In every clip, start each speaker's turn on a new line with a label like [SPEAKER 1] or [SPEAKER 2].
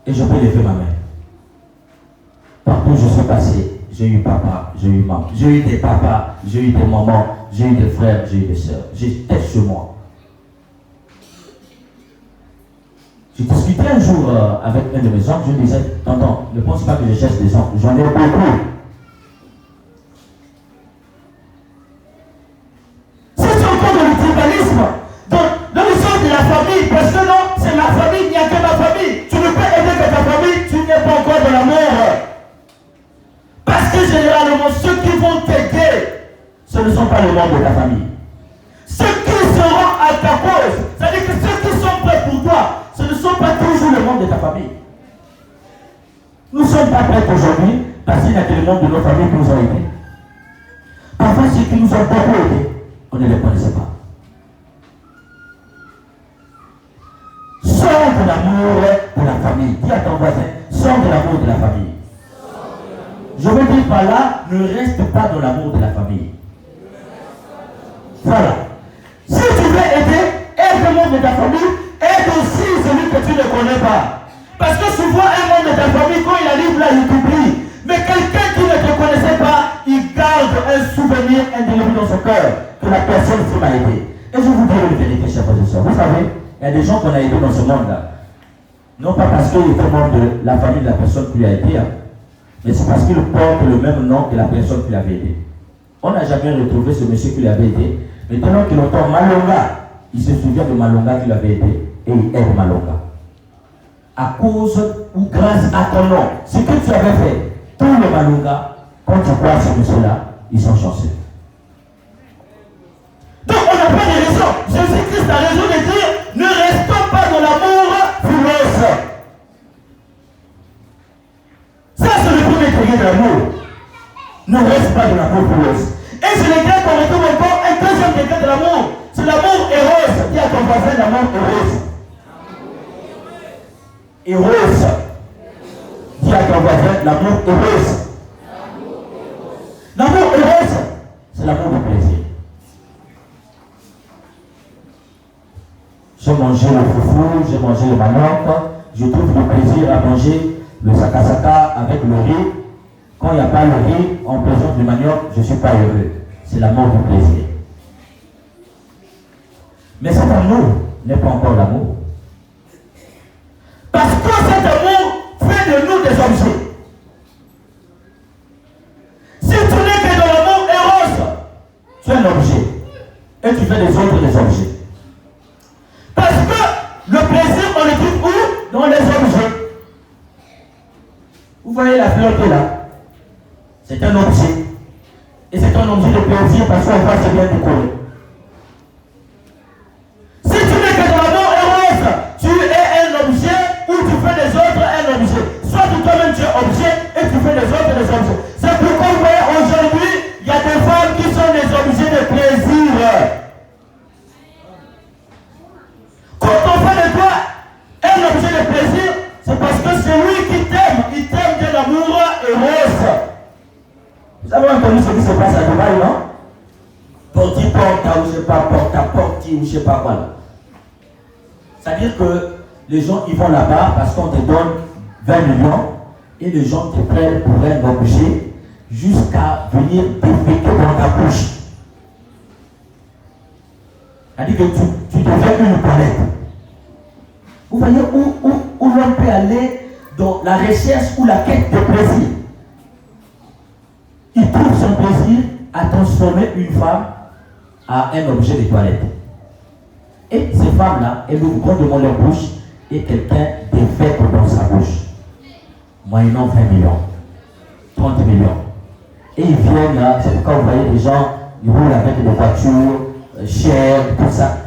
[SPEAKER 1] Et je peux lever ma main. Partout où je suis passé, j'ai eu papa, j'ai eu maman. J'ai eu des papas, j'ai eu des mamans, j'ai eu des frères, j'ai eu des sœurs. J'étais chez moi. J'ai discuté un jour avec un de mes oncles, je lui disais, tonton, ne pense pas que je cherche des oncles, j'en ai beaucoup. C'est encore dans le tribalisme, dans le sens de la famille, parce que non, c'est ma famille, il n'y a que ma famille. Tu ne peux aider que ta famille, tu n'es pas encore dans l'amour. Parce que généralement, ceux qui vont t'aider, ce ne sont pas les membres de ta famille. Ceux qui seront à ta cause, c'est-à-dire que ceux qui sont prêts pour toi, ce ne sont pas toujours les membres de ta famille. Nous ne sommes pas prêts aujourd'hui parce qu'il y a que les membres de nos familles qui nous ont aidés. Parfois, ceux qui nous ont beaucoup aidés, on ne les connaissait pas. Sors de l'amour de la famille. Dis à ton voisin, sors de l'amour de la famille. Je veux dire par là, ne reste pas dans l'amour de la famille. Voilà. Si tu veux aider, aide le membre de ta famille, aide aussi celui que tu ne connais pas. Parce que souvent, un membre de ta famille, quand il arrive là, il t'oublie. Mais quelqu'un qui ne te connaissait pas, il garde un souvenir indélébile dans son cœur que la personne m'a aidé. Et je vous dis une vérité, chers frères et sœurs. Vous savez, il y a des gens qu'on a aidés dans ce monde-là. Non pas parce qu'il était membre de la famille de la personne qui lui a aidé, mais c'est parce qu'il porte le même nom que la personne qui l'avait aidé. On n'a jamais retrouvé ce monsieur qui l'avait aidé, mais tellement qu'il entend Malonga, il se souvient de Malonga qui l'avait aidé et il aide Malonga. À cause ou grâce à ton nom, ce que tu avais fait, tous les Malonga, quand tu crois ce monsieur-là, ils sont chanceux. Donc on n'a pas de raison. Jésus-Christ a raison de dire, ne restons pas dans l'amour fumeuse. Ça, c'est le premier degré de l'amour. Ne reste pas dans l'amour fumeuse. Et c'est le gars qu'on retrouve encore un deuxième degré de l'amour. C'est l'amour héros. Dis à ton voisin l'amour héros. Héros. Dis à ton voisin l'amour héros. L'amour héros, c'est l'amour du plaisir. J'ai mangé le foufou, j'ai mangé le manioc, je trouve le plaisir à manger le sakasaka avec le riz. Quand il n'y a pas le riz, en présence du manioc, je ne suis pas heureux. C'est l'amour du plaisir. Mais cet amour n'est pas encore l'amour. Parce que cet amour fait de nous des objets. Si tu n'es que dans l'amour héros, tu es un objet. Et tu fais des autres des objets. Parce que le plaisir, on le trouve où? Dans les objets. Vous voyez la fleur qui est là? C'est un objet. Et c'est un objet de plaisir parce qu'on va se bien décorer. Si tu n'es que dans l'amour héros, tu es un objet ou tu fais des autres un objet. Soit toi-même tu es objet et tu fais des autres des objets. C'est pourquoi vous voyez aujourd'hui, il y a des femmes qui sont des objets de plaisir. Quand on fait de toi un objet de plaisir, c'est parce que c'est lui qui t'aime. Il t'aime d'un amour héros. Vous avez entendu ce qui se passe à Dubaï, non? Porti porta ou je sais pas, porta porti ou je sais pas quoi. C'est-à-dire que les gens ils vont là-bas parce qu'on te donne 20 millions et les gens te prennent pour un objet jusqu'à venir déféquer dans ta bouche. C'est-à-dire que tu deviens une planète. Vous voyez où l'on peut aller dans la recherche ou la quête de plaisir. Il trouve son plaisir à transformer une femme à un objet de toilette. Et ces femmes-là, elles ouvrent grandement leur bouche et quelqu'un défait dans sa bouche. Moyennant 20 millions, 30 millions. Et ils viennent là, c'est pourquoi vous voyez des gens, ils roulent avec des voitures chères, tout ça.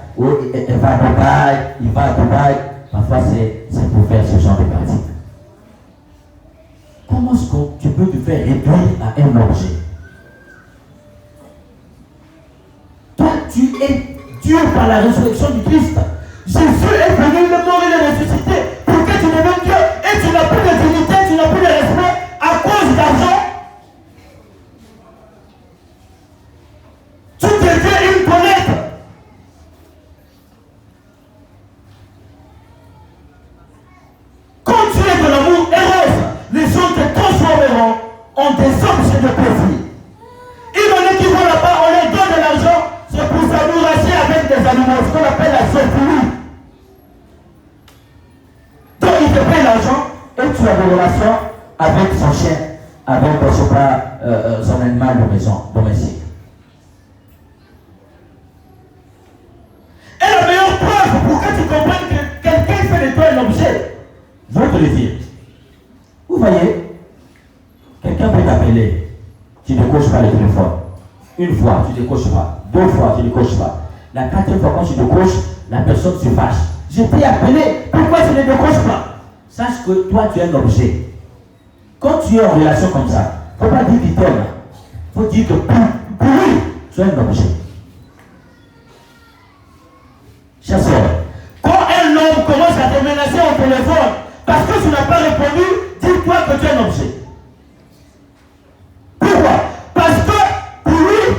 [SPEAKER 1] Elle va à Dubaï, il va à Dubaï. Parfois, c'est pour faire ce genre de pratique. Comment est-ce que tu peux te faire réduire à un objet? Toi, tu es Dieu par la résurrection du Christ. Jésus est venu, le mort et le ressuscité pour que tu deviennes Dieu et tu n'as plus de dignité, tu n'as plus de respect à cause d'argent. Tu deviens une planète. Quand tu es de ont des objets de plaisir. Il y en a qui vont là-bas, on leur donne de l'argent, c'est pour s'amouracher avec des animaux, ce qu'on appelle la zoophilie. Donc il te paye l'argent et tu as des relations avec son chien, avec, je ne sais pas, son animal de maison, domestique. Et la meilleure preuve pour que tu comprennes que quelqu'un fait de toi un objet, je vais te le dire. Vous voyez, quelqu'un peut t'appeler, tu ne décroches pas le téléphone. Une fois, tu ne décroches pas. Deux fois, tu ne décroches pas. La quatrième fois, quand tu décroches, la personne se fâche. Je t'ai appelé, pourquoi tu ne décroches pas? Sache que toi, tu es un objet. Quand tu es en relation comme ça, il ne faut pas dire qu'il t'aime. Il faut dire que pour lui, tu es un objet. Chasseur, quand un homme commence à te menacer au téléphone parce que tu n'as pas répondu, dis-toi que tu es un objet. Pourquoi? Parce que pour lui,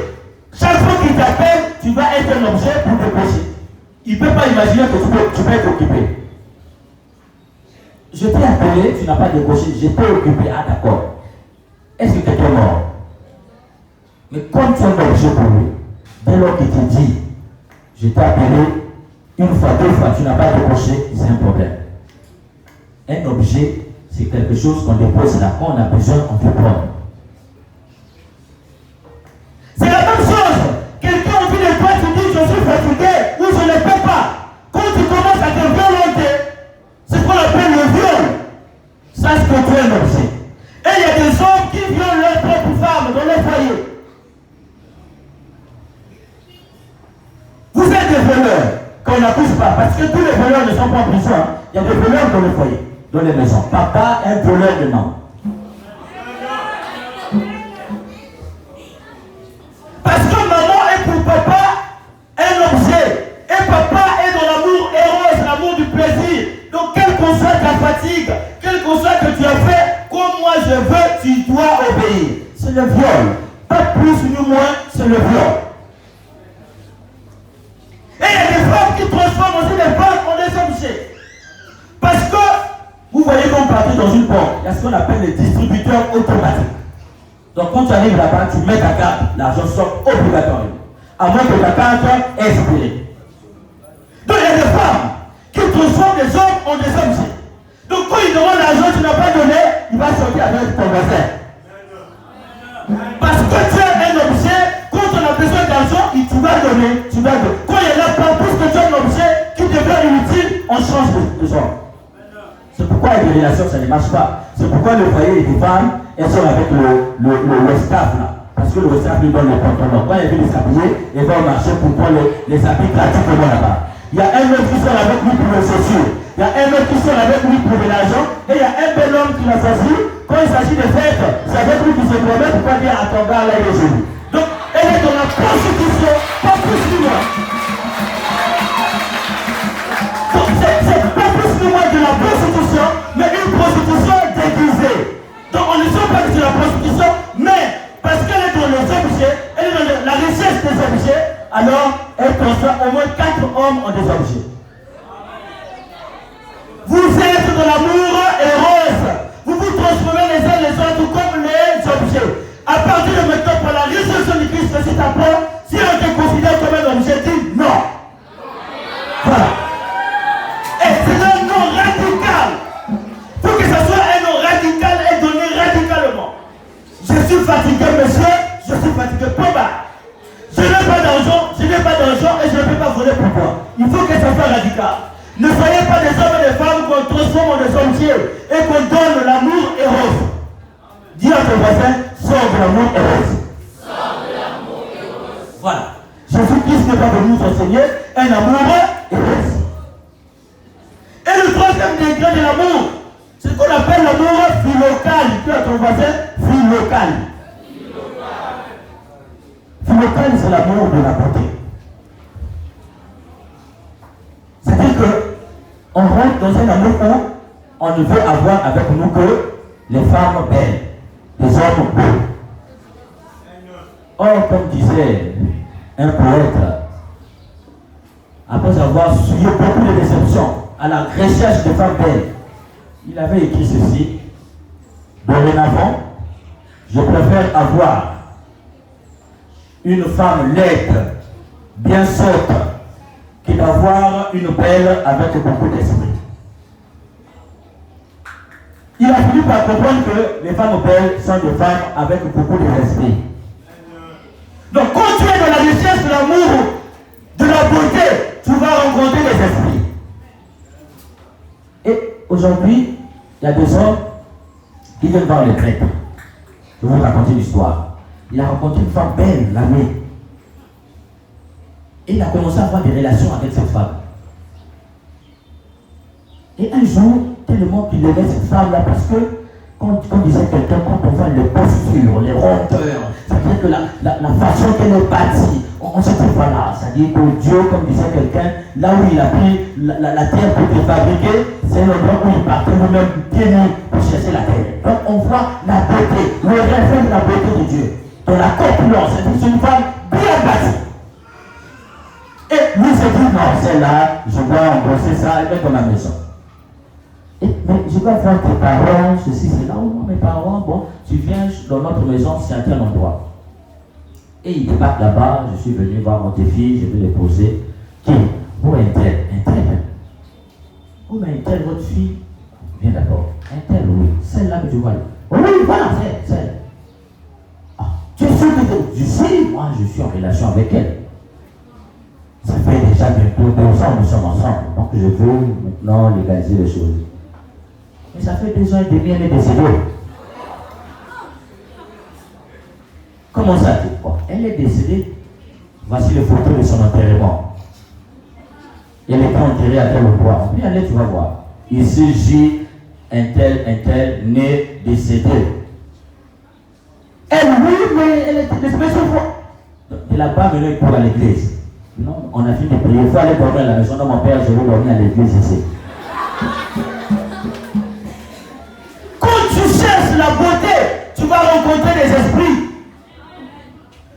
[SPEAKER 1] chaque fois qu'il t'appelle, tu vas être un objet pour décrocher. Il ne peut pas imaginer que tu peux être occupé. Je t'ai appelé, tu n'as pas décroché, j'étais occupé. Ah d'accord. Est-ce que tu es mort? Mais comme tu es un objet pour lui, dès lors qu'il te dit, je t'ai appelé, une fois, deux fois, tu n'as pas décroché, c'est un problème. Un objet, c'est quelque chose qu'on dépose là. Quand on a besoin, on peut prendre. C'est la même chose. Quelqu'un au bout de toi, tu dis, je suis fatigué ou je ne peux pas. Quand tu commences à te violenter, c'est ce qu'on appelle le viol. Sache que tu es un objet. Et il y a des hommes qui violent leurs propres femmes dans les foyers. Vous êtes des voleurs. Qu'on n'accuse pas, parce que tous les voleurs ne sont pas en prison. Hein. Il y a des voleurs dans les foyers, dans les maisons. Papa est un voleur de nom. Parce que maman est pour papa un objet. Et papa est dans l'amour héros, l'amour du plaisir. Donc quelle qu'on soit ta fatigue, quel qu'on soit que tu as fait, comme moi je veux, tu dois obéir. C'est le viol. Pas plus ni moins, c'est le viol. Et il y a des femmes qui transforment aussi les femmes en des objets. Parce que, vous voyez qu'on part dans une banque, il y a ce qu'on appelle les distributeurs automatiques. Donc quand tu arrives là-bas, tu mets ta carte, l'argent sort obligatoirement. À moins que ta carte est expirée. Donc il y a des femmes qui transforment les hommes en des objets. Donc quand ils demandent l'argent que tu n'as pas donné, il va sortir avec ton voisin. Parce que tu es un objet, quand on a besoin d'argent, tu vas donner, tu vas donner. Quand il y en a pas, puisque tu es un objet qui devient inutile, on change de genre. C'est pourquoi avec les relations, ça ne marche pas. C'est pourquoi le foyer des femmes, elles sont avec le staff là. Parce que le staff lui donne les pantalons. Quand elle veut les habiller, elle va au marché pour prendre les habits gratuitement là-bas. Il y a un autre qui sort avec lui pour le chaussures. Il y a un autre qui sort avec lui pour de l'argent. Et il y a un bel homme qui l'a choisi. Quand il s'agit de fêtes, c'est avec lui qui se promet pour pas dire à ton gars là il est joli. Donc, elle est dans la prostitution, pas plus ni moins. Donc, c'est pas plus ni moins de la prostitution, mais une prostitution déguisée. Donc, on ne sait pas que c'est la prostitution, mais parce qu'elle est dans les objets, elle est dans la richesse des objets, alors elle transforme au moins 4 hommes en des objets. Vous êtes dans l'amour rose. Vous vous transformez les uns les autres comme les objets. À partir de maintenant, pour la résurrection du Christ, c'est après, si on te considère comme un objet, dis non. Voilà. Et c'est un nom radical. Il faut que ce soit un nom radical et donné radicalement. Je suis fatigué, monsieur, je suis fatigué. Pourquoi? Je n'ai pas d'argent, et je ne peux pas voler pour moi. Il faut que ça soit radical. Ne soyez pas des hommes et des femmes qu'on transforme en des objets et qu'on donne l'amour et rose. Dis à ton voisin, sors de l'amour et rose. Sors de l'amour et rose. Voilà. Jésus-Christ n'est pas venu nous enseigner un amour et rose. Et le troisième degré de l'amour, c'est ce qu'on appelle l'amour philocal. Dis à ton voisin, philocal. Philocal, c'est l'amour de la beauté. C'est-à-dire qu'on rentre dans un amour où on ne veut avoir avec nous que les femmes belles, les hommes beaux. Or, comme disait un poète, après avoir suivi beaucoup de déceptions à la recherche des femmes belles, il avait écrit ceci: dorénavant, Je préfère avoir une femme laide, bien sotte, que d'avoir une belle avec beaucoup d'esprit. Il a fini par comprendre que les femmes belles sont des femmes avec beaucoup d'esprit. Donc quand tu es dans la recherche de l'amour, de la beauté, tu vas rencontrer les esprits. Et aujourd'hui, il y a des hommes qui viennent voir les prêtres. Je vais vous raconter l'histoire. Il a rencontré une femme belle la nuit. Et il a commencé à avoir des relations avec cette femme. Et un jour, tellement qu'il aimait cette femme-là, parce que, quand disait quelqu'un, quand on voit les postures, les rondeurs, c'est-à-dire que la façon qu'elle est bâtie, on se dit voilà, c'est-à-dire que Dieu, comme disait quelqu'un, là où il a pris la terre pour te fabriquer, c'est l'endroit où il partait lui-même pieds nus pour chercher la terre. Donc on voit la beauté, le reflet de la beauté de Dieu. Dans la corpulence, c'est une femme bien bâtie. Et lui s'est dit, non, celle-là, je dois embrasser ça et mettre dans ma maison. Mais je dois voir tes parents, ceci, c'est là où mes parents, bon, tu viens dans notre maison, c'est à tel endroit. Et ils débarquent là-bas, je suis venu voir mon défi, je vais les poser. Qui? Où est un tel? Où est un tel, votre fille? Viens d'abord. Un tel, oui. Celle-là que tu vois là. Oui, voilà, celle. Ah, tu es sûr que je sais, moi je suis en relation avec elle. Ça fait déjà bientôt 2 ans nous sommes ensemble. Donc je veux maintenant légaliser les choses. Mais ça fait 2 ans et demi, elle est décédée. Comment ça, tu crois? Elle est décédée. Voici les photos de son enterrement. Elle était enterrée à tel endroit. Puis allez, tu vas voir. Ici, j'ai un tel, né, décédé. Elle, oui, mais elle est décédée sur quoi? Elle n'a pas venu pour à l'église. Non, on a fini de prier. Il faut aller dormir à la maison de mon père, je vais dormir à l'église ici. Quand tu cherches la beauté, tu vas rencontrer les esprits.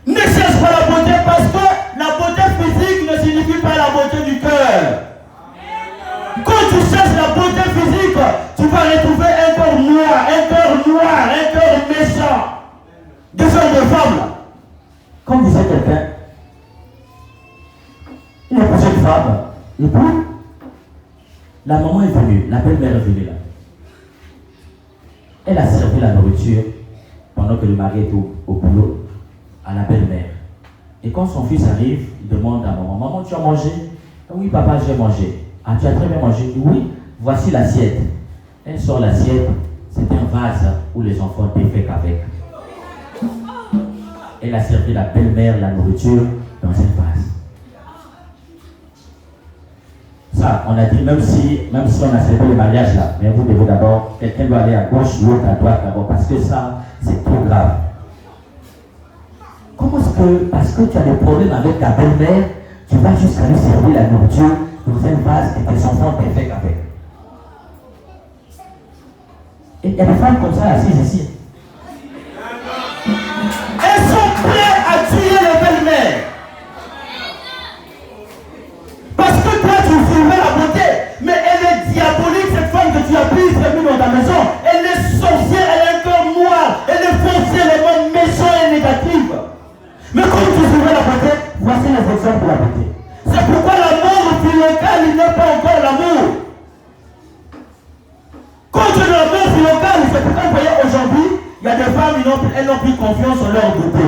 [SPEAKER 1] Ne cherche pas la beauté parce que la beauté physique ne signifie pas la beauté du cœur. Quand tu cherches la beauté physique, tu vas retrouver un corps noir, un cœur méchant. Des hommes de femmes là. Comme disait quelqu'un, il a posé une femme, et puis la maman est venue, la belle-mère est venue là. Elle a servi la nourriture pendant que le mari est au boulot à la belle-mère. Et quand son fils arrive, il demande à maman, maman, tu as mangé? Oui, papa, j'ai mangé. Ah, tu as très bien mangé? Oui, voici l'assiette. Elle sort l'assiette, c'est un vase où les enfants défèquent avec. Elle a servi la belle-mère la nourriture dans un vase. Ça, on a dit, même si on a célébré le mariage là, mais vous devez d'abord, quelqu'un doit aller à gauche, l'autre à droite d'abord, parce que ça, c'est trop grave. Comment est-ce que, parce que tu as des problèmes avec ta belle-mère, tu vas jusqu'à lui servir la nourriture dans un vase et tes enfants défèquent avec? Et il y a des femmes comme ça assises ici. Elles sont prêtes à tuer les belles-mères. Parce que toi, tu filmais la beauté, mais elle est diabolique, cette femme que tu as prise et mis dans ta maison. Elle est sorcière, elle a un cœur noir, elle est foncièrement méchante et négative. Mais quand tu filmais la beauté, voici les exemples de la beauté. C'est pourquoi l'amour philocal, il n'est pas encore l'amour. Quand tu es dans l'amour philocal, c'est pourquoi vous voyez aujourd'hui, il y a des femmes, elles n'ont plus confiance en leur beauté.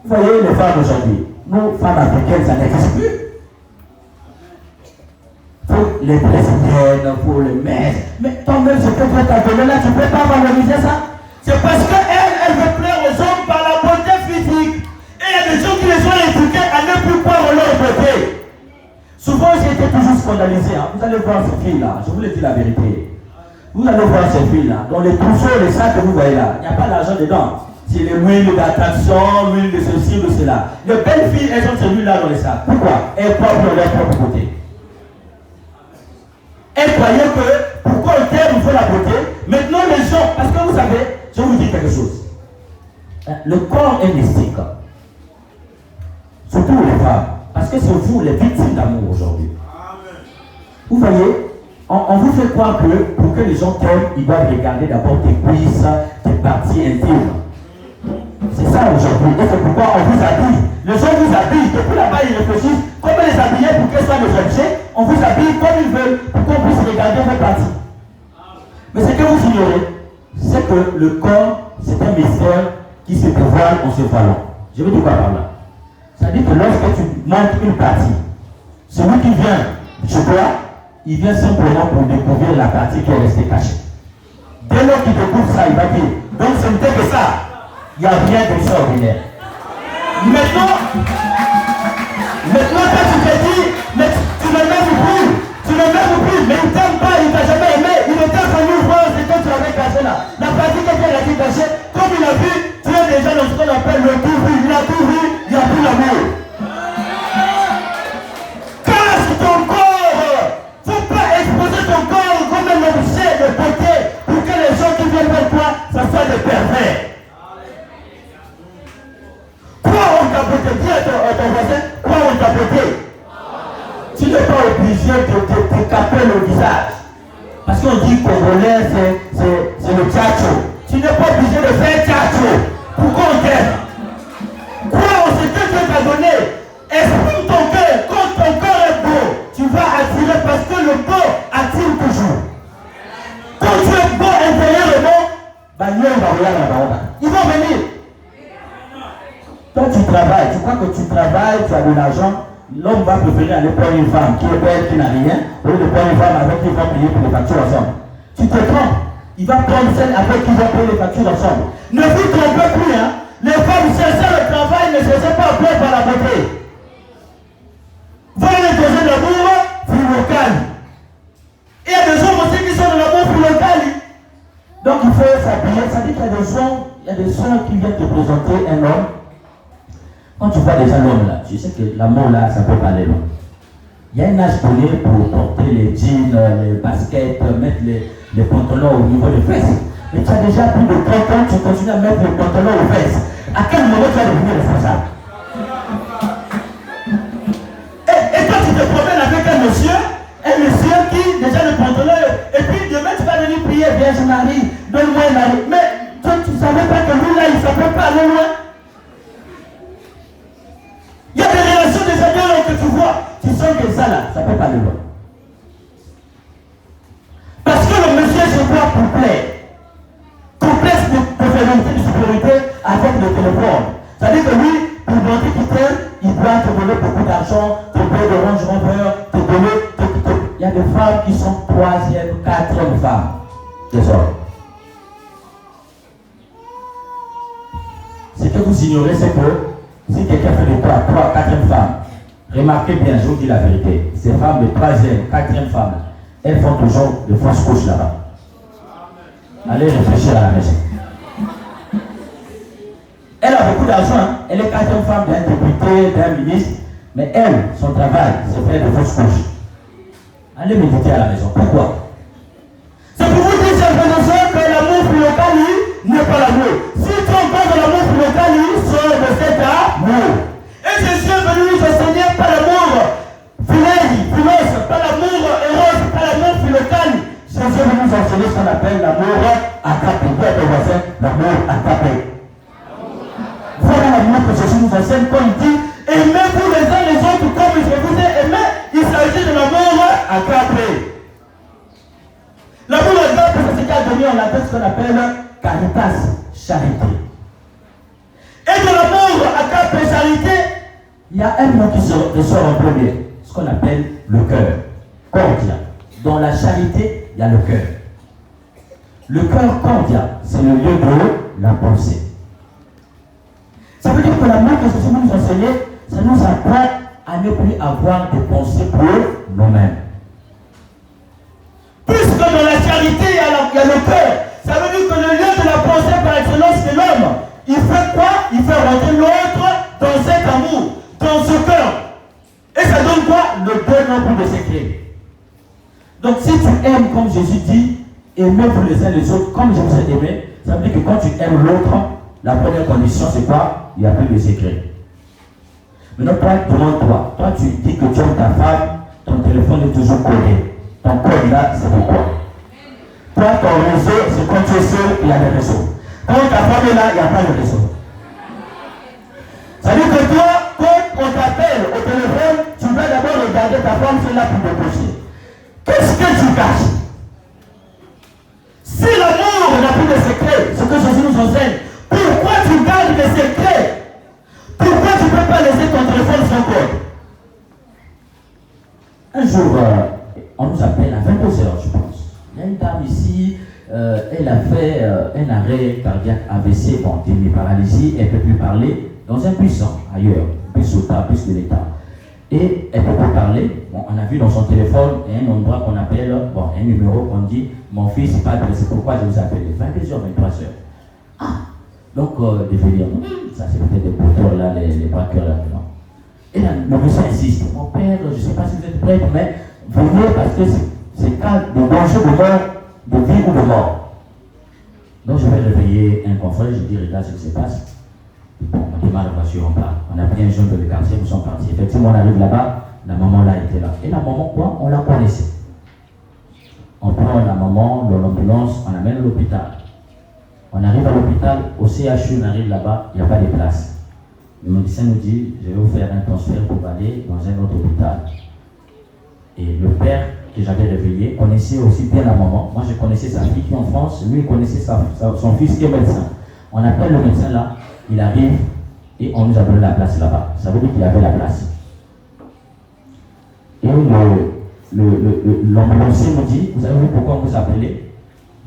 [SPEAKER 1] Vous voyez les femmes aujourd'hui, nous, femmes africaines, ça n'existe plus. Pour les brésiliennes, pour les messes. Mais toi-même, ce que tu as donné là, tu ne peux pas valoriser ça. C'est parce qu'elle veut plaire aux hommes par la beauté physique. Et il y a des gens qui les ont éduqués à ne plus croire en leur beauté. Souvent, j'ai été toujours scandalisé. Hein. Vous allez voir ces filles-là, je vous le dis la vérité. Vous allez voir ces filles-là, dans les trousseaux, les sacs que vous voyez là, il n'y a pas d'argent dedans. C'est les huiles d'attraction, l'huile de ceci, de cela. Les belles filles, elles ont celui-là dans les sacs. Pourquoi? Elles portent leur propre beauté. Elles croyaient que, pourquoi au terme il faut la beauté? Maintenant les gens, parce que vous savez, je vais vous dire quelque chose. Le corps est mystique. Surtout les femmes. Parce que c'est vous les victimes d'amour aujourd'hui. Vous voyez, On vous fait croire que pour que les gens t'aiment, ils doivent regarder d'abord tes cuisses, tes parties intimes. C'est ça aujourd'hui. Et c'est pourquoi on vous habille. Les gens vous habillent. Depuis là-bas, ils réfléchissent comment les habiller pour qu'elles soient des objets. On vous habille comme ils veulent pour qu'on puisse regarder vos parties. Mais ce que vous ignorez, c'est que le corps, c'est un mystère qui se dévoile en se voilant. Je veux dire quoi par là? Ça dit que lorsque tu montres une partie, celui qui vient chez toi, il vient simplement pour découvrir la partie qui est restée cachée. Dès lors qu'il découvre ça, il va dire, donc ce n'était que ça. Il n'y a rien d'extraordinaire. Maintenant, quand tu te dis, mais tu ne m'aimes plus, mais il ne t'aime pas, il ne t'a jamais aimé, il était venu voir ce que tu avais caché là. La partie que tu as cachée, comme il a vu, tu es déjà dans ce qu'on appelle le tout vu, il a tout vu, il n'y a plus l'amour. Cache ton corps, il ne faut pas exposer ton corps comme un objet de beauté pour que les gens qui viennent vers toi, ça soit des pervers. Quoi on t'a beauté? Dis à ton voisin, quoi on t'a beauté? Tu n'es pas obligé de taper le visage. Parce qu'on dit congolais, c'est le tchatcho. Tu n'es pas obligé de faire tchatcho. Pourquoi on t'aime? Quoi on sait que Dieu t'a donné? Exprime ton cœur. Quand ton cœur est beau, tu vas attirer parce que le beau attire toujours. Quand tu es beau intérieurement, ils vont venir. Toi tu travailles, tu crois que tu travailles, tu as de l'argent, l'homme va préférer aller prendre une femme qui est belle, qui n'a rien, au lieu de prendre une femme avec qui il va payer pour les factures ensemble. Tu te trompes, il va prendre celle avec qui il va payer les factures ensemble. Ne vous trompez plus, hein. Les femmes cherchent le travail, ne cherchez pas à plaire par la beauté. Vous allez poser de l'amour pour local. Et il y a des hommes aussi qui sont de l'amour pour local. Donc il faut s'habiller, ça dit qu'il y a des gens, il y a des soeurs qui viennent te présenter un homme. Quand tu vois déjà l'homme là, tu sais que l'amour là, ça peut parler loin. Il y a un âge donné pour porter les jeans, les baskets, mettre les pantalons au niveau des fesses. Mais tu as déjà plus de 30 ans, tu continues à mettre les pantalons aux fesses. À quel moment tu vas devenir responsable? Et toi tu te promènes avec un monsieur qui déjà le pantalon, et puis demain tu vas venir prier, Vierge Marie, donne-moi un mari. Mais toi tu ne savais pas que lui là, il ne savait pas aller loin. Il y a des relations des amis que tu vois, tu sens que ça là, ça ne peut pas aller loin. Parce que le monsieur se voit pour plaire. Complexe de féminité, de supériorité avec le téléphone. C'est-à-dire que lui, pour demander qu'il t'aime, il doit te donner beaucoup d'argent, te payer de Range Rover, te donner. Il y a des femmes qui sont 3e, 4e femmes. Des hommes. Ce que vous ignorez, c'est que si quelqu'un fait de toi 3, 4e femme, remarquez bien, je vous dis la vérité, ces femmes de 3e, 4e femme, elles font toujours de fausses couches là-bas. Allez réfléchir à la maison. Elle a beaucoup d'argent, hein? Elle est 4e femme d'un député, d'un ministre, mais elle, son travail, c'est faire de fausses couches. Allez méditer à la maison. Pourquoi? C'est pour vous dire, chers frères et sœurs, que l'amour pour le Kali n'est pas l'amour. Si tu entends de l'amour pour le Kali, sort de cet amour. Et je suis venu nous enseigner par l'amour philos, pas l'amour héros, pas l'amour philocali. Je suis venu nous enseigner ce qu'on appelle l'amour agapé. Dis à ton voisin, l'amour agapé. Voilà l'amour que Jésus nous enseigne quand il dit aimez-vous les uns les autres comme je vous ai aimé. Il s'agit de l'amour agapé. L'amour agapé, c'est ce qu'il a donné en latin ce qu'on appelle caritas, charité. Et de l'amour agapé, charité, il y a un mot qui ressort en premier, ce qu'on appelle le cœur. Cordia. Dans la charité, il y a le cœur. Le cœur cordia, c'est le lieu de la pensée. Ça veut dire que l'amour que Jésus nous enseignait, ça nous apprend à ne plus avoir de pensées pour nous-mêmes. Puisque dans la charité, il y a le cœur. Ça veut dire que le lieu de la pensée par excellence de l'homme, il fait quoi? Il fait rentrer l'autre dans cet amour, dans ce cœur. Et ça donne quoi? Le bon nombre de secrets. Donc si tu aimes comme Jésus dit, aimez-vous les uns les autres comme je vous ai aimé, ça veut dire que quand tu aimes l'autre, la première condition c'est quoi? Il n'y a plus de secret. Maintenant toi, demande-toi, toi tu dis que tu aimes ta femme, ton téléphone est toujours collé. Ton code là, c'est pourquoi. Toi, ton réseau, c'est quand tu es seul, il y a des réseaux. Quand ta femme est là, il n'y a pas de réseau. Ça veut dire que toi, quand on t'appelle au téléphone, tu vas d'abord regarder ta femme, c'est là pour débaucher. Qu'est-ce que tu caches? Si l'amour n'a plus de secret, ce que Jésus nous enseigne, pourquoi tu gardes des secrets? Pourquoi tu ne peux pas laisser ton téléphone sans code? Un jour, on nous appelle à 22h, je pense. Il y a une dame ici, elle a fait un arrêt cardiaque AVC, bon, demi-paralysie, elle ne peut plus parler dans un bus ailleurs, bus OTA, bus de l'État. Et elle ne peut plus parler. Bon, on a vu dans son téléphone un endroit qu'on appelle, bon, un numéro qu'on dit, mon fils n'est pas adressé, pourquoi je vous appelle 22h, 23h. Ah, donc, de venir, ça c'est peut-être des porteurs là, les braqueurs là, non. Et là, le monsieur insiste, mon père, je ne sais pas si vous êtes prêts, mais venez parce que c'est cas de danger de mort, de vie ou de mort. Donc je vais réveiller un confrère, je dis, regarde ce qui se passe. Bon, on démarre la voiture, on part. On a pris un jeune de le quartier, nous sommes partis. Effectivement, on arrive là-bas, la maman là était là. Et la maman, quoi, on la connaissait. On prend la maman dans l'ambulance, on l'amène à l'hôpital. On arrive à l'hôpital, au CHU, on arrive là-bas, il n'y a pas de place. Le médecin nous dit, je vais vous faire un transfert pour aller dans un autre hôpital. Et le père que j'avais réveillé connaissait aussi bien la maman. Moi, je connaissais sa fille qui est en France, lui, il connaissait son fils qui est médecin. On appelle le médecin là, il arrive et on nous a donné la place là-bas. Ça veut dire qu'il y avait la place. Et l'ambulancier nous dit, vous avez vu pourquoi on vous appelez?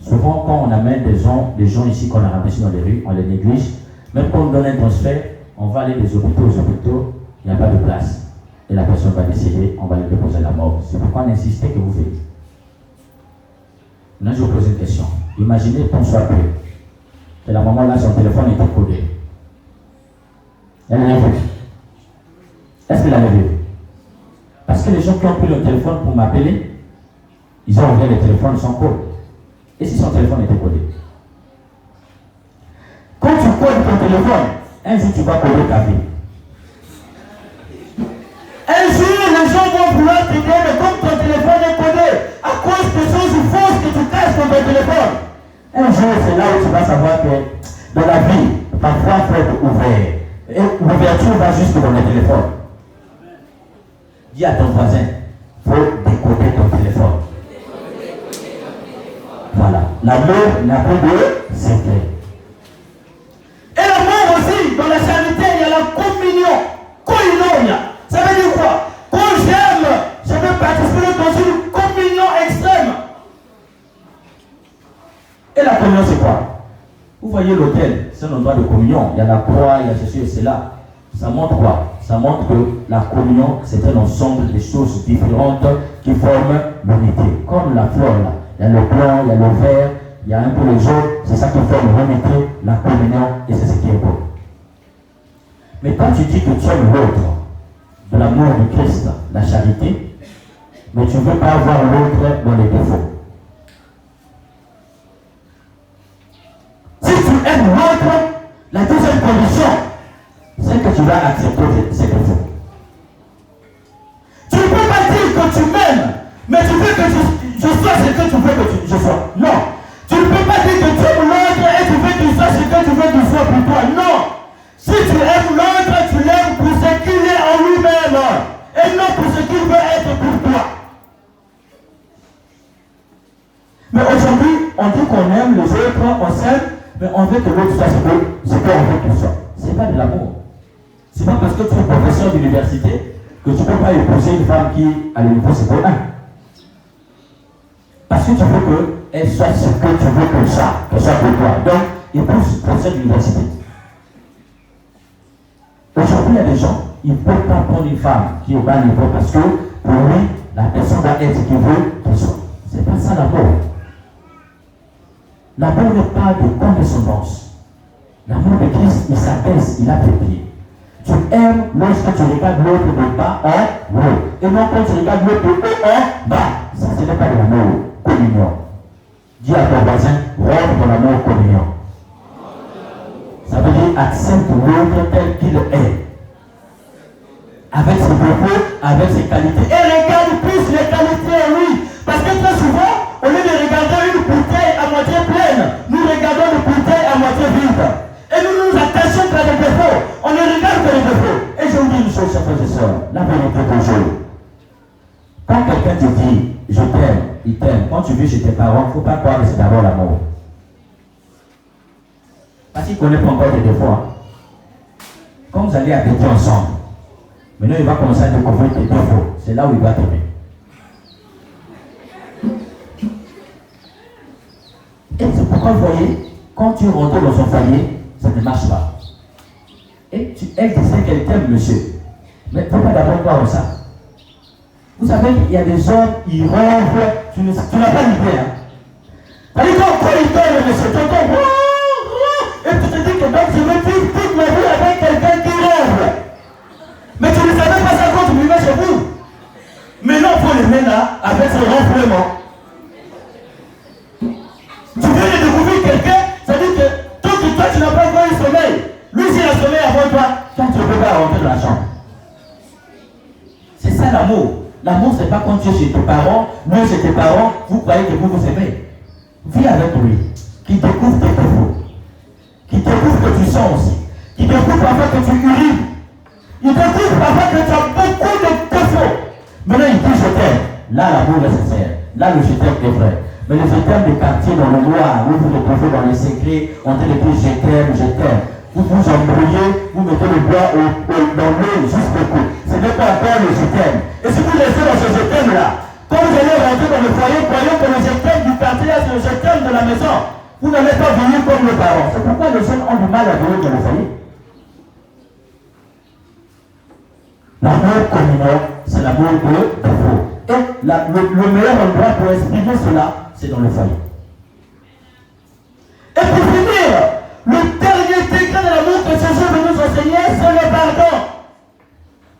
[SPEAKER 1] Souvent, quand on amène des gens ici qu'on a ramassés dans les rues, on les néglige. Même quand on donne un transfert, on va aller des hôpitaux aux hôpitaux, il n'y a pas de place. Et la personne va décéder, on va lui déposer la mort. C'est pourquoi on insiste que vous faites. Maintenant, je vous pose une question. Imaginez qu'on soit prêt. Que la maman là, son téléphone était codé. Elle l'a vu. Est-ce qu'elle l'a vu? Parce que les gens qui ont pris le téléphone pour m'appeler, ils ont ouvert le téléphone sans code. Et si son téléphone était codé? Quand tu codes ton téléphone, un jour tu vas coder ta vie. Un jour les gens vont vouloir t'aider, mais comme ton téléphone est codé, à cause des choses fausses que tu caches dans ton téléphone, un jour c'est là où tu vas savoir que dans la vie, parfois il faut être ouvert. Et l'ouverture va juste dans le téléphone. Dis à ton voisin, il faut décoder ton téléphone. Voilà. L'amour n'a pas de secret. Et l'amour aussi, dans la charité, il y a la communion. Koinonia. Ça veut dire quoi? Quand j'aime, je vais participer dans une communion extrême. Et la communion, c'est quoi? Vous voyez l'autel, c'est un endroit de communion. Il y a la croix, il y a ceci et cela. Ça montre quoi? Ça montre que la communion, c'est un ensemble de choses différentes qui forment l'unité. Comme la fleur là. Il y a le blanc, il y a le vert, il y a un peu le jaune. C'est ça qui forme l'unité, la communion, et c'est ce qui est beau. Mais quand tu dis que tu aimes l'autre, de l'amour du Christ, la charité, mais tu ne veux pas avoir l'autre dans les défauts. Si tu aimes l'autre, la deuxième condition, c'est que tu vas accepter ses défauts. Tu ne peux pas dire que tu m'aimes, mais tu veux que je sois ce que tu veux que je sois. Non. Tu ne peux pas dire que tu aimes l'autre et tu veux qu'il soit ce que tu veux qu'il soit pour toi. Non. Si tu aimes l'autre, tu l'aimes pour ce qu'il est en lui-même et non pour ce qu'il veut être pour toi. Mais aujourd'hui, on dit qu'on aime les autres, on s'aime, mais on veut que l'autre soit ce qu'on veut qu'il soit. Ce n'est pas de l'amour. Ce n'est pas parce que tu es professeur d'université que tu ne peux pas épouser une femme qui, à l'université, c'est pour un. Parce que tu veux qu'elle soit ce que tu veux qu'elle soit pour toi. Donc, épouse professeur d'université. Aujourd'hui, il y a des gens, ils ne peuvent pas prendre une femme qui est au bas niveau parce que pour lui, la personne va être ce qu'il veut qu'elle soit. Ce n'est pas ça l'amour. L'amour n'est pas de condescendance. L'amour de Christ, il s'abaisse, il a des pieds. Tu aimes lorsque tu regardes l'autre de bas en haut. Et non quand tu regardes l'autre de haut en bas. Ça, ce n'est pas de l'amour. Communion. Dis à ton voisin, rentre dans l'amour communion. Ça veut dire accepte l'autre tel qu'il est. Avec ses défauts, avec ses qualités. Et regarde plus les qualités en lui. Parce que très souvent, au lieu de regarder une bouteille à moitié pleine, nous regardons une bouteille à moitié vide. Et nous nous attachons qu'à des défauts. On ne regarde que les défauts. Et je vous dis une chose, chers frères et sœurs, la vérité toujours. Quand quelqu'un te dit, je t'aime, il t'aime, quand tu vis chez tes parents, il ne faut pas croire que c'est d'abord l'amour. Parce qu'il ne connaît pas encore tes défauts. Hein. Quand vous allez habiter ensemble, maintenant il va commencer à découvrir tes défauts. C'est là où il va t'aimer. Et c'est pourquoi vous voyez, quand tu rentres dans son foyer, ça ne marche pas. Et elle disait qu'elle t'aime, monsieur. Mais il ne faut pas d'abord voir ça. Vous savez qu'il y a des hommes, ils ronflent, tu n'as pas l'idée. Hein. C'est-à-dire quand il t'aime, monsieur, tu entends, et tu te dis que donc je vais vivre toute ma vie avec quelqu'un qui ronfle. Mais tu ne savais pas ça quand tu vivais chez vous. Mais non, il faut l'aimer là, avec ce ronflement. Tu viens de découvrir quelqu'un, ça veut dire que tant que toi tu n'as pas encore eu sommeil, lui s'il a sommeil avant toi, toi tu ne peux pas rentrer dans la chambre. C'est ça l'amour. L'amour c'est pas quand tu es chez tes parents, lui chez tes parents, vous croyez que vous vous aimez. Vis avec lui, qui découvre tes défauts, qui découvre que tu sens aussi, qui découvre parfois que tu urines, il découvre parfois que tu as beaucoup de défauts. Maintenant il dit je t'aime. Là l'amour est sincère, là le je t'aime est vrai. Mais les je t'aime de quartier dans le noir, où vous vous retrouvez dans les secrets, on te dit je t'aime. Vous vous embrouillez, vous mettez le doigt dans l'eau jusqu'au cou. Ce n'est pas encore le je t'aime. Et si vous laissez dans ce je t'aime là, quand vous allez rentrer dans le foyer, croyant que le je t'aime du quartier, c'est le je t'aime de la maison, vous n'allez pas venir comme les parents. C'est pourquoi les jeunes ont du mal à venir dans le foyer. L'amour communal, c'est l'amour de défaut. Et le meilleur endroit pour exprimer cela, c'est dans le foyer. Et pour finir, le dernier degré de l'amour que Jésus veut nous enseigner, c'est le pardon.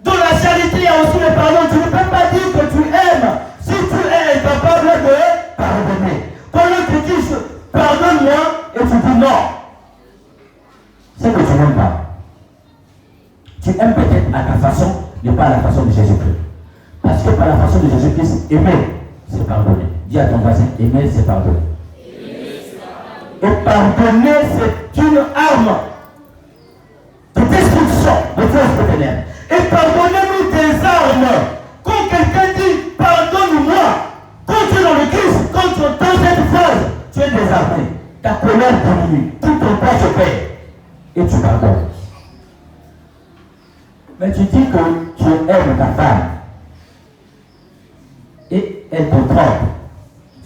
[SPEAKER 1] Dans la charité, il y a aussi le pardon. Tu ne peux pas dire que tu aimes si tu es incapable de pardonner. Quand l'autre te dit pardonne-moi et tu dis non, c'est que tu n'aimes pas. Tu aimes peut-être à ta façon, mais pas à la façon de Jésus-Christ. Parce que par la façon de Jésus-Christ, aimer, c'est pardonner. Dis à ton voisin, aimer, c'est pardonner. Et pardonner, c'est une arme de destruction de force de ténèbres. Et pardonnez-nous des armes. Quand quelqu'un dit pardonne-moi, quand tu es dans le Christ, quand tu entends cette phrase, tu es désarmé. Ta colère diminue, tout ton poids se paie. Et tu pardonnes. Mais tu dis que tu aimes ta femme. Et elle te trompe.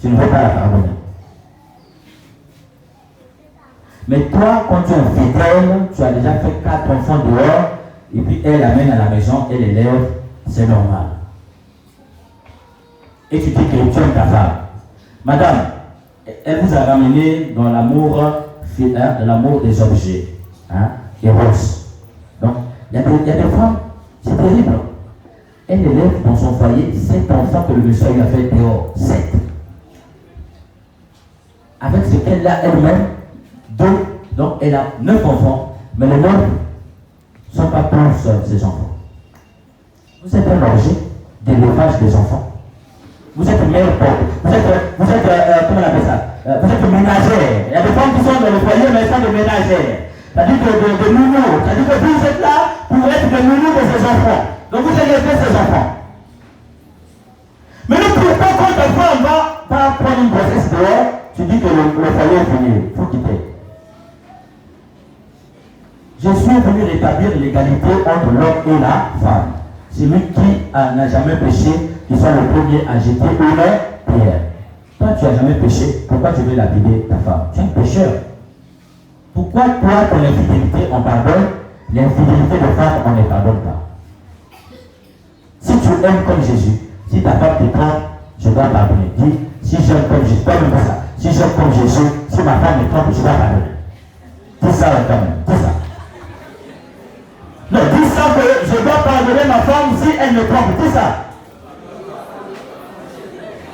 [SPEAKER 1] Tu ne veux pas la pardonner. Mais toi, quand tu es fidèle, tu as déjà fait 4 enfants dehors, et puis elle l'amène à la maison, elle élève, c'est normal. Et tu dis que tu aimes ta femme. Madame, elle vous a ramené dans l'amour l'amour des objets, hein, Eros. Donc, il y a des femmes, c'est terrible. Elle élève dans son foyer 7 enfants que le monsieur lui a fait dehors. 7. Avec ce qu'elle a elle-même, donc elle a 9 enfants, mais les 9 ne sont pas tous ses enfants. Vous êtes un objet d'élevage des enfants. Vous êtes mère pauvre. Vous êtes comment on appelle ça? Vous êtes ménagère. Il y a des femmes qui sont dans le foyer, mais elles sont de ménagères. C'est-à-dire de nounous. C'est-à-dire que vous êtes là pour être des nounous de ses enfants. Donc vous élevez ses enfants. Mais ne pouvez pas quand ta femme va prendre une grossesse dehors, tu dis que le foyer est fini. Il faut quitter. Je suis venu rétablir l'égalité entre l'homme et la femme. Celui qui n'a jamais péché, qui soit le premier à jeter une pierre. Toi, tu n'as jamais péché, pourquoi tu veux lapider ta femme? Tu es un pécheur. Pourquoi toi, ton infidélité, on pardonne, l'infidélité de femme, on ne pardonne pas? Si tu aimes comme Jésus, si ta femme te trompe, je dois pardonner. Dis, si j'aime comme Jésus, pas même ça. Si j'aime comme Jésus, si ma femme me trompe, je dois pardonner. Dis ça quand même, dis ça. Non, dis ça que je dois pardonner ma femme si elle me trompe. Dis ça.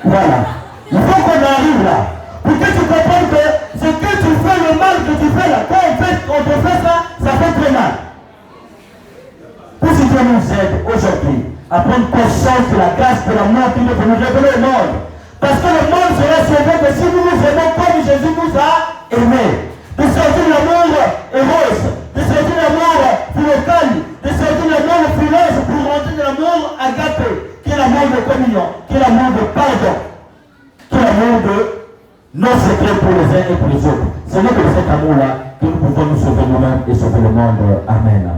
[SPEAKER 1] Voilà. Il faut qu'on arrive là. Pour que tu comprennes que ce que tu fais, le mal que tu fais là, quand on te fait ça, ça fait très mal. Pour que Dieu nous aide aujourd'hui à prendre conscience de la grâce de l'amour qui est venu révéler au monde. Parce que le monde sera sauvé que si nous nous aimons comme Jésus nous a aimés. De sortir l'amour héros, de sortir l'amour philocal, de sortir l'amour philos pour rentrer dans l'amour agapé, qui est l'amour de communion, qui est l'amour de pardon, qui est l'amour de non secret pour les uns et pour les autres. Ce n'est que de cet amour-là que nous pouvons nous sauver nous-mêmes et sauver le monde. Amen.